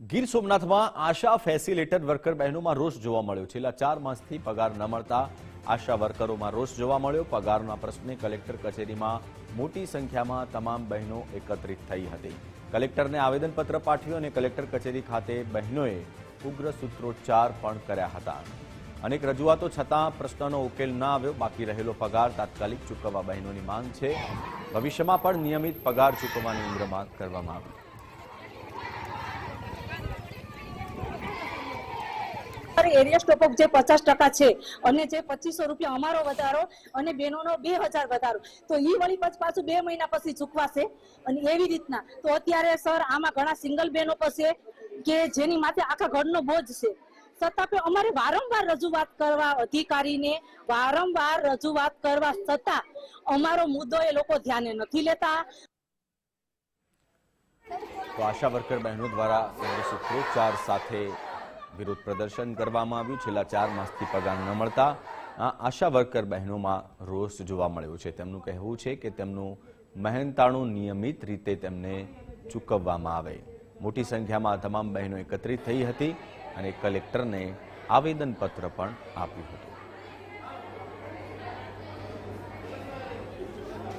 ગીર સોમનાથમાં આશા facilitator worker બહેનોમાં રોષ જોવા મળ્યો। છેલ્લા 4 માસથી પગાર ન મળતા આશા વર્કરોમાં રોષ જોવા મળ્યો। પગારના પ્રશ્ને કલેક્ટર કચેરીમાં મોટી સંખ્યામાં તમામ બહેનો એકત્રિત થઈ હતી। કલેક્ટરને આવેદનપત્ર પાઠવ્યું અને કલેક્ટર કચેરી ખાતે બહેનોએ ઉગ્ર સૂત્રોચ્ચાર પણ કર્યા હતા। અનેક રજૂઆતો છતાં પ્રશ્નનો ઉકેલ ન આવ્યો। બાકી રહેલો પગાર તાત્કાલિક ચૂકવવા બહેનોની માંગ છે। ભવિષ્યમાં પણ નિયમિત પગાર ચૂકવવાની ઉગ્ર માંગ કરવામાં આવી। एरिया स्टॉप ऑफ जो 50% है અને જે 2500 રૂપિયા અમારો વધારો અને બેનોનો 2000 વધારો તો ઈ વળી પાછું 2 મહિના પછી ચૂકવાશે અને એવી રીતના તો અત્યારે સર આમાં ઘણા સિંગલ બેનો પાસે કે જેની માથે આખા ઘરનો બોજ છે છતાં પણ અમારે વારંવાર રજૂઆત કરવા અધિકારીને વારંવાર રજૂઆત કરવા છતાં અમારો મુદ્દો એ લોકો ધ્યાને નથી લેતા। તો આશા વર્કર બહેનો દ્વારા સૂત્રોચ્ચાર સાથે વિરોધ પ્રદર્શન કરવામાં આવ્યું। છેલ્લા 4 માસથી પગાર ન મળતા આશા વર્કર બહેનોમાં રોષ જોવા મળ્યો છે। તેમનું કહેવું છે કે તેમનું મહેનતાણું નિયમિત રીતે તેમને ચૂકવવામાં આવે। મોટી સંખ્યામાં તમામ બહેનો એકત્રિત થઈ હતી અને કલેક્ટરને આવેદનપત્ર પણ આપ્યું હતું।